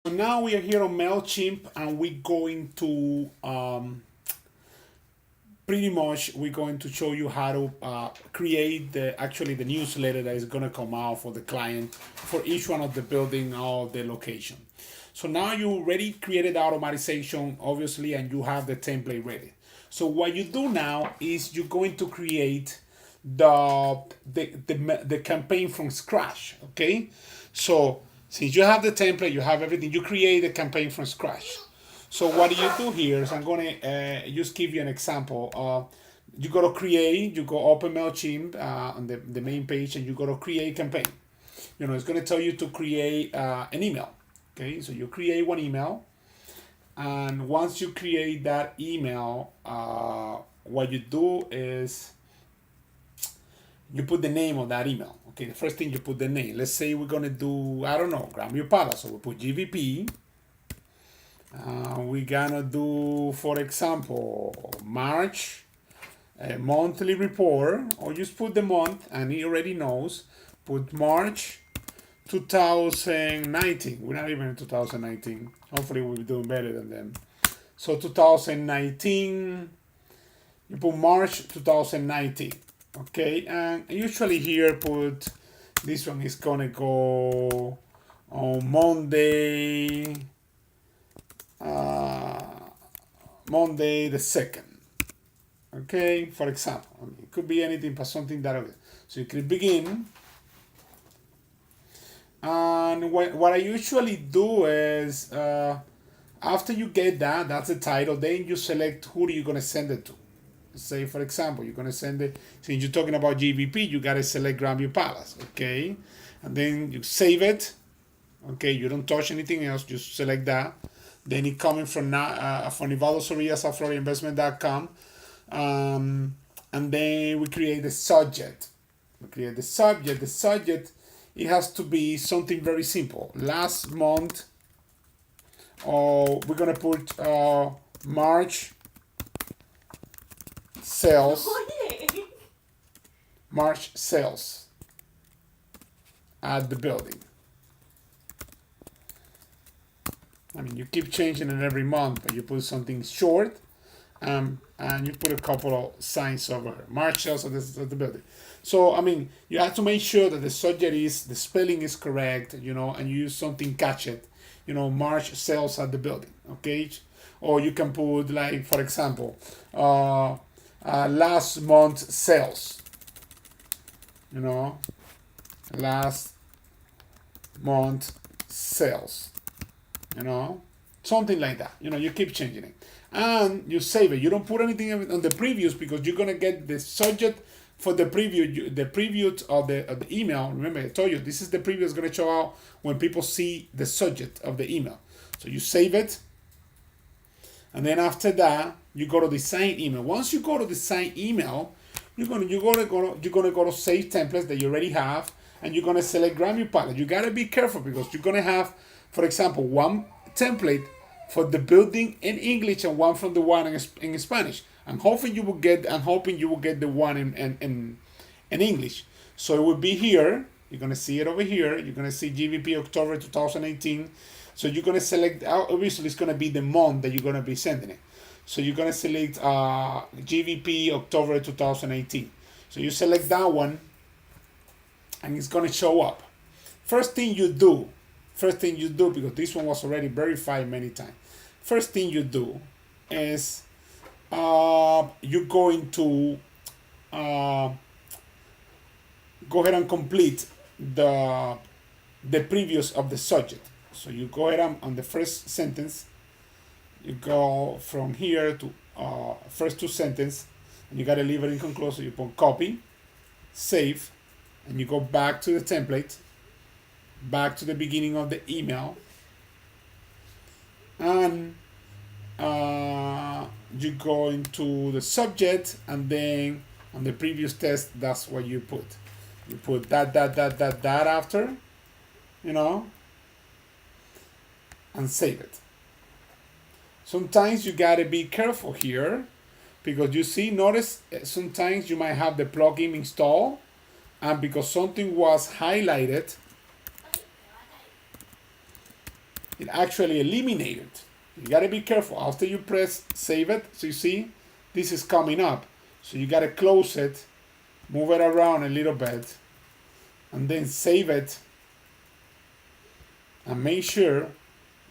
So now we are here on MailChimp and we're going to pretty much we're going to show you how to create the newsletter that is going to come out for the client for each one of the building or the location. So now you already created automatization obviously and you have the template ready. So what you do now is you're going to create the campaign from scratch. Okay, so since you have the template, you have everything, you create a campaign from scratch. So what you do here is I'm going to just give you an example. You go to create, you go open MailChimp on the main page and you go to create campaign. It's going to tell you to create an email. Okay, so you create one email. And once you create that email, what you do is you put the name of that email. Okay, the first thing you put the name. Let's say we're going to do, I don't know, Grandview Palace. So we put GVP. We're gonna do, for example, March, a monthly report, or just put the month and he already knows. Put March 2019. We're not even in 2019. Hopefully, we'll be doing better than them. So 2019, you put March 2019. Okay, and usually here put this one is gonna go on uh, Monday the 2nd. Okay, for example, it could be anything but something that. So you click begin. And what I usually do is after you get that, that's the title, then you select who are you going to send it to. Say, for example, you're going to send it, since you're talking about GVP, you got to select Grandview Palace. Okay, and then you save it. Okay, you don't touch anything else, just select that. Then it coming from Nivaldo Sorias at FloridaInvestment.com. And then we create the subject. We create the subject. The subject, it has to be something very simple. Last month, we're going to put March sales. March sales at the building. I mean, you keep changing it every month, but you put something short, and you put a couple of signs over here. March sales of the building. So, I mean, you have to make sure that the subject the spelling is correct, and you use something catch it, March sales at the building, okay? Or you can put, like, for example, last month sales, last month sales. Something like that. You keep changing it, and you save it. You don't put anything on the previews because you're gonna get the subject for the preview. The preview of the email. Remember, I told you this is the preview is gonna show out when people see the subject of the email. So you save it, and then after that you go to design email. Once you go to design email, you're gonna go to save templates that you already have, and you're gonna select Grandview Palace. You gotta be careful because you're gonna have, for example, one template for the building in English and one from the one in Spanish. I'm hoping you will get the one in English. So it will be here. You're gonna see it over here. You're gonna see GVP October 2018. So you're gonna select. Obviously, it's gonna be the month that you're gonna be sending it. So you're gonna select GVP October 2018. So you select that one, and it's gonna show up. First thing you do, because this one was already verified many times. First thing you do is you're going to go ahead and complete the previous of the subject. So you go ahead on the first sentence, you go from here to first two sentences, and you got to leave it inconclusive. You put copy, save, and you go back to the template, back to the beginning of the email, and you go into the subject, and then on the previous test, that's what you put. You put that after, and save it. Sometimes you gotta be careful here because notice sometimes you might have the plugin installed, and because something was highlighted, it actually eliminated. You gotta be careful. After you press save it, so you see, this is coming up. So you gotta close it, move it around a little bit, and then save it, and make sure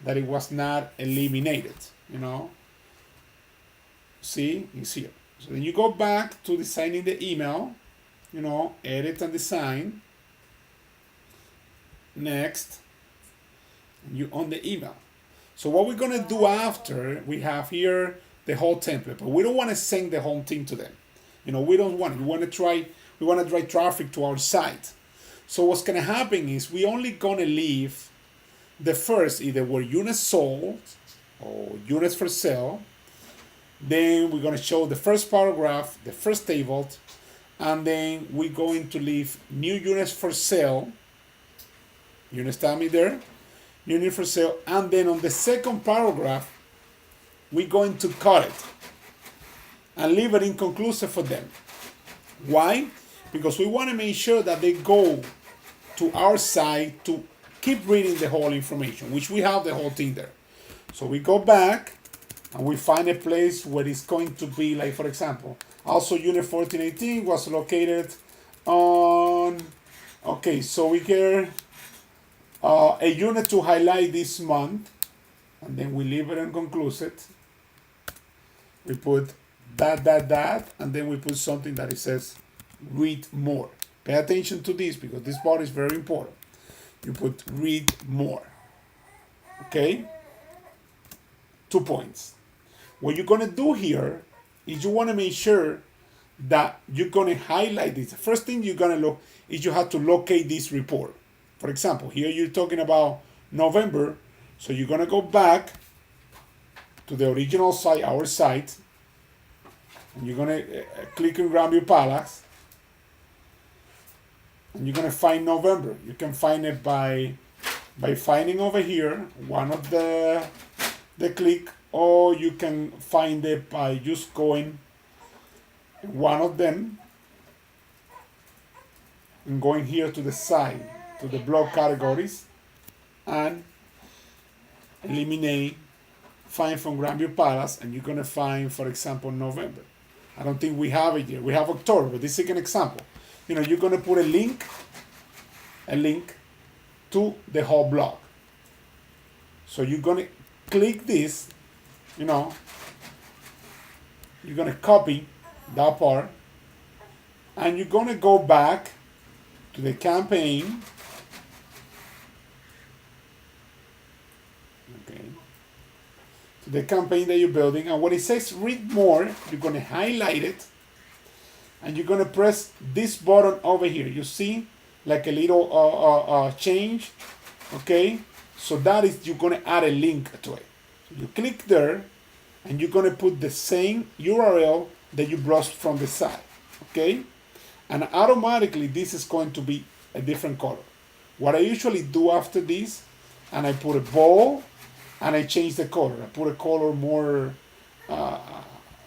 that it was not eliminated, you know. See, it's here. So then you go back to designing the email, you know, edit and design. Next, you on the email. So what we're gonna do after, we have here the whole template, but we don't want to send the whole thing to them. You know, we don't want. We want to drive traffic to our site. So what's gonna happen is we only gonna leave the first, either were units sold or units for sale. Then we're gonna show the first paragraph, the first table, and then we're going to leave new units for sale. You understand me there? Unit for sale, and then on the second paragraph, we're going to cut it and leave it inconclusive for them. Why? Because we want to make sure that they go to our site to keep reading the whole information, which we have the whole thing there. So we go back and we find a place where it's going to be, like, for example, also unit 1418 was located on, okay, so we get a unit to highlight this month, and then we leave it inconclusive. We put that, and then we put something that it says read more. Pay attention to this because this part is very important. You put read more. Okay? 2 points. What you're gonna do here is you wanna make sure that you're gonna highlight this. The first thing you're gonna look is you have to locate this report. For example, here you're talking about November, so you're gonna go back to the original site, our site, and you're gonna click on Grandview Palace, and you're gonna find November. You can find it by finding over here one of the click, or you can find it by just going one of them and going here to the side to the blog categories and eliminate find from Grandview Palace, and you're gonna find, for example, November. I don't think we have it here. We have October, but this is an example. You know, you're gonna put a link to the whole blog. So you're gonna click this, you know, you're gonna copy that part, and you're gonna go back to the campaign. Okay. To the campaign that you're building, and when it says read more, you're gonna highlight it, and you're gonna press this button over here. You see, like a little change. Okay, so that is, you're gonna add a link to it. So you click there, and you're gonna put the same URL that you brought from the site. Okay, and automatically this is going to be a different color. What I usually do after this, and I put a bold, and I change the color. I put a color more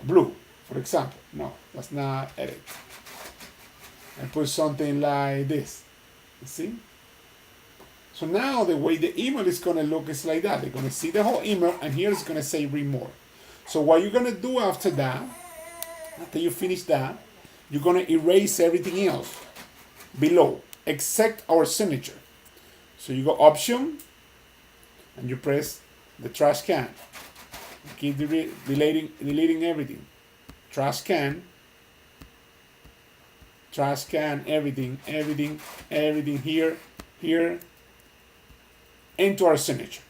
blue, for example. No, that's not edit. I put something like this. You see? So now the way the email is gonna look is like that. They're gonna see the whole email, and here it's gonna say read more. So what you're gonna do after that, after you finish that, you're gonna erase everything else below, except our signature. So you go option, and you press the trash can. You keep deleting everything. Trash can, everything here, into our signature.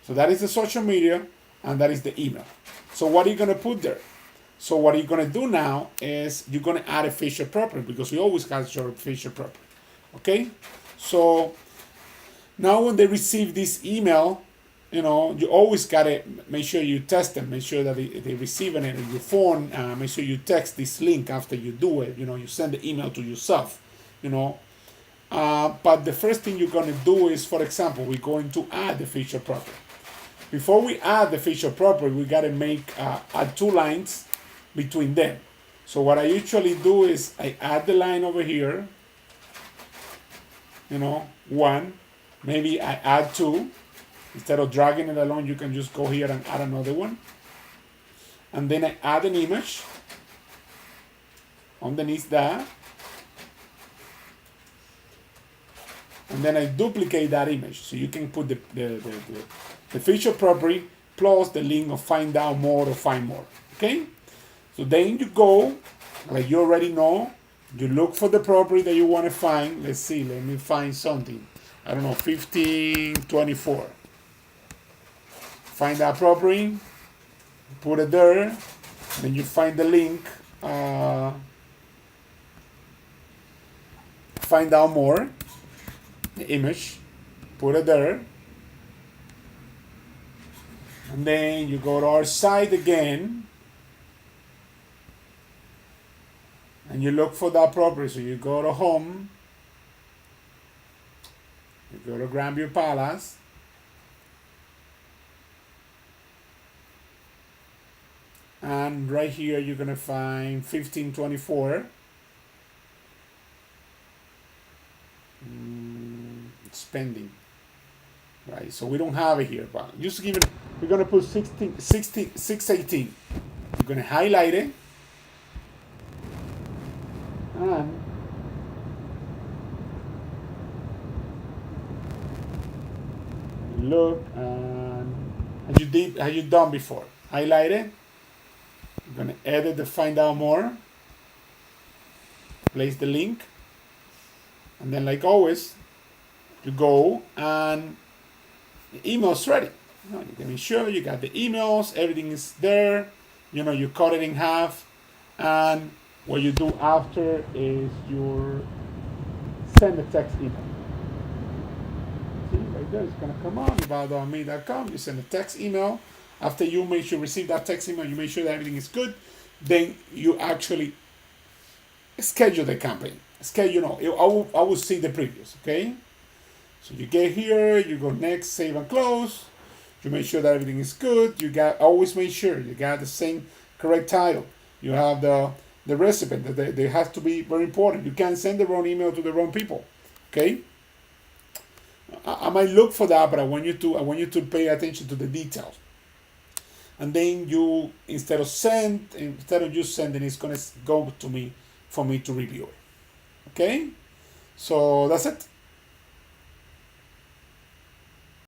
So that is the social media, and that is the email. So what are you gonna put there? So what you're gonna do now is you're gonna add a feature property, because we always got your feature property. Okay? So now when they receive this email, you know, you always gotta make sure you test them, make sure that they receive it in your phone, make sure you text this link after you do it, you know, you send the email to yourself, you know. But the first thing you're gonna do is, for example, we're going to add the feature property. Before we add the feature property, we gotta add 2 lines between them. So what I usually do is I add the line over here, you know, 1, maybe I add 2, Instead of dragging it along, you can just go here and add another one. And then I add an image underneath that. And then I duplicate that image. So you can put the feature property plus the link of find out more or find more. Okay? So then you go, like you already know, you look for the property that you want to find. Let's see, let me find something. I don't know, 1524. Find that property, put it there, then you find the link, find out more, the image, put it there, and then you go to our site again, and you look for that property. So you go to home, you go to Grandview Palace, and right here you're gonna find 1524. It's pending, right? So we don't have it here, but just give it. We're gonna put 618. You're gonna highlight it, and look, and as you done before, highlight it. You're gonna edit the find out more, place the link, and then like always, you go and the email's ready. You can be sure you got the emails, everything is there. You cut it in half, and what you do after is you send a text email. See, right there, it's gonna come on about.me.com. You send a text email. After you receive that text email, you make sure that everything is good. Then you actually schedule the campaign. I will see the previews. Okay. So you get here, you go next, save and close. You make sure that everything is good. Always make sure you got the same correct title. You have the recipient. They have to be very important. You can't send the wrong email to the wrong people. Okay. I might look for that, but I want you to pay attention to the details. And then instead of just sending, it's gonna go to me for me to review it. Okay. So that's it.